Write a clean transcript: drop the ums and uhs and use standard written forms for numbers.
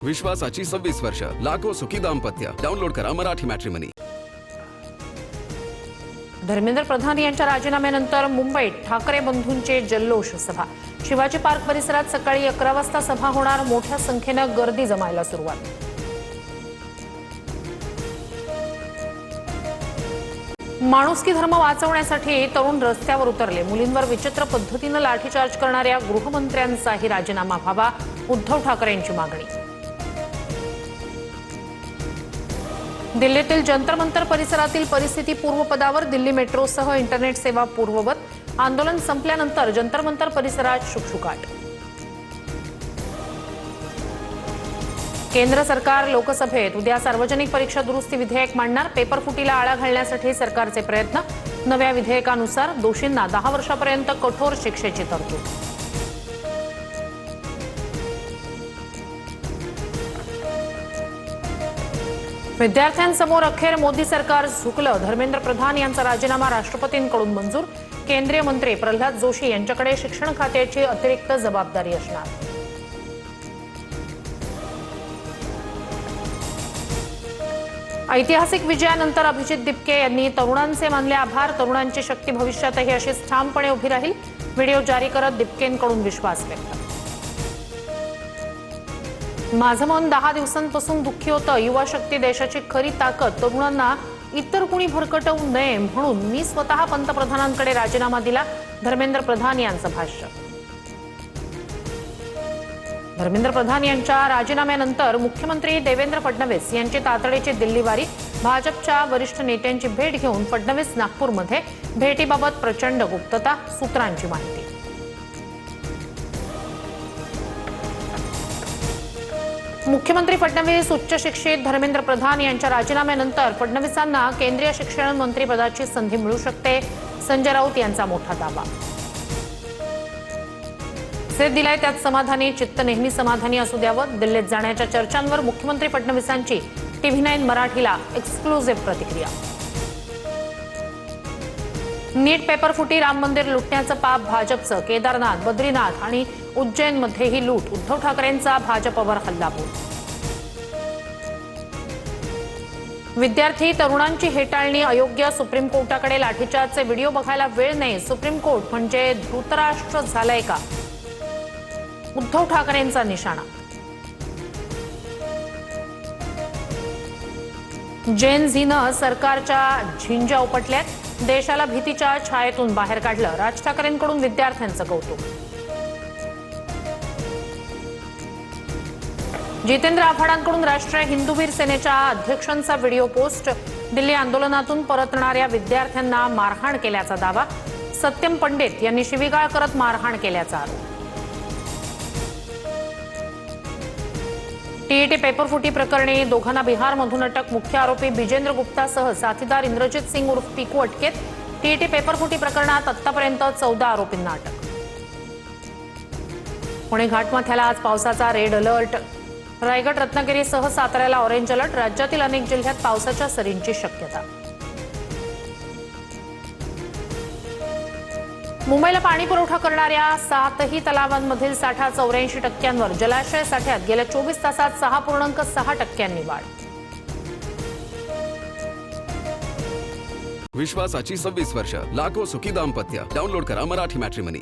विश्वासाची 26 वर्ष, लाखो सुखी दाम्पत्य. डाउनलोड करा मराठी मॅट्रिमनी. धर्मेंद्र प्रधान यांच्या राजीनाम्यानंतर मुंबईत ठाकरे बंधूंचे जल्लोष सभा. शिवाजी पार्क परिसरात सकाळी 11 वाजता सभा होणार. मोठ्या संख्येनं गर्दी जमायला सुरुवात. माणुसकी धर्म वाचवण्यासाठी तरुण रस्त्यावर उतरले. मुलींवर विचित्र पद्धतीने लाठीचार्ज करणाऱ्या गृहमंत्र्यांचाही राजीनामा व्हावा, उद्धव ठाकरेंची मागणी. दिल्लीतील जंतर मंतर परिसरातील परिस्थिती पूर्वपदावर. दिल्ली मेट्रोसह इंटरनेट सेवा पूर्ववत. आंदोलन संपल्यानंतर जंतर मंतर परिसरात शुकशुकाट. केंद्र सरकार लोकसभेत उद्या सार्वजनिक परीक्षा दुरुस्ती विधेयक मांडणार. पेपरफुटीला आळा घालण्यासाठी सरकारचे प्रयत्न. नव्या विधेयकानुसार दोषींना 10 वर्षापर्यंत कठोर शिक्षेची तरतूद. विद्यार्थ्यांसमोर अखेर मोदी सरकार झुकलं. धर्मेंद्र प्रधान यांचा राजीनामा राष्ट्रपतींकडून मंजूर. केंद्रीय मंत्री प्रल्हाद जोशी यांच्याकडे शिक्षण खात्याची अतिरिक्त जबाबदारी असणार. ऐतिहासिक विजयानंतर अभिजित दिपके यांनी तरुणांचे मानले आभार. तरुणांची शक्ती भविष्यातही अशीच ठामपणे उभी राहील. व्हिडिओ जारी करत दिपकेंकडून विश्वास व्यक्त. माझं मन 10 दिवसांपासून दुःखी होतं. युवा शक्ती देशाची खरी ताकद. तरुणांना इतर कुणी भरकटवू नये म्हणून मी स्वतः पंतप्रधानांकडे राजीनामा दिला. धर्मेंद्र प्रधान यांचं भाष्य. धर्मेंद्र प्रधान यांच्या राजीनाम्यानंतर मुख्यमंत्री देवेंद्र फडणवीस यांची तातडीची दिल्लीवारी. भाजपच्या वरिष्ठ नेत्यांची भेट घेऊन फडणवीस नागपूरमध्ये. भेटीबाबत प्रचंड गुप्तता, सूत्रांची माहिती. मुख्यमंत्री फडणवीस उच्च शिक्षित. धर्मेंद्र प्रधान यांच्या राजीनाम्यानंतर फडणवीसांना केंद्रीय शिक्षण मंत्री पदाची संधी मिळू शकते. संजय राऊत यांचा मोठा दावा. सेट दिलाय त्यात समाधानी. चित्त नेहमी समाधानी असू द्यावं. दिल्लीत जाण्याच्या चर्चांवर मुख्यमंत्री फडणवीसांची TV9 मराठीला एक्सक्लुझिव्ह प्रतिक्रिया. नीट पेपरफुटी. राम मंदिर लुटण्याचं पाप भाजपचं. केदारनाथ, बद्रीनाथ आणि उज्जैनमध्येही लूट. उद्धव ठाकरेंचा भाजपवर हल्लाबोल. विद्यार्थी तरुणांची हेटाळणी अयोग्य. सुप्रीम कोर्टाकडे लाठीचार्जचे व्हिडिओ बघायला वेळ नाही. सुप्रीम कोर्ट म्हणजे धृतराष्ट्र झालंय का? उद्धव ठाकरेंचा निशाणा. जेन झीनं सरकारच्या झिंज्या उपटल्यात. देशाला भीतीच्या छायेतून बाहेर काढलं. राज ठाकरेंकडून विद्यार्थ्यांचं कौतुक. जितेंद्र आव्हाडांकडून राष्ट्रीय हिंदूवीर सेनेच्या अध्यक्षांचा व्हिडिओ पोस्ट. दिल्ली आंदोलनातून परतणाऱ्या विद्यार्थ्यांना मारहाण केल्याचा दावा. सत्यम पंडित यांनी शिवीगाळ करत मारहाण केल्याचा आरोप. टीईटी पेपरफुटी प्रकरणी दोघांना बिहारमधून अटक. मुख्य आरोपी बिजेंद्र गुप्तासह साथीदार इंद्रजित सिंग उर्फ पिकू अटकेत. टीईटी पेपरफुटी प्रकरणात आतापर्यंत 14 आरोपींना अटक. पुणे घाटमाथ्याला आज पावसाचा रेड अलर्ट. रायगड, रत्नागिरीसह साताऱ्याला ऑरेंज अलर्ट. राज्यातील अनेक जिल्ह्यात पावसाच्या सरींची शक्यता. मुंबईला पाणी पुरवठा करणाऱ्या 7ही तलावांमधील साठा 84%. जलाशय साठ्यात गेल्या 24 तासात 6.6% वाढ. विश्वासाची 26 वर्ष, लाखो सुखी दाम्पत्य. डाउनलोड करा मराठी मॅट्रिमनी.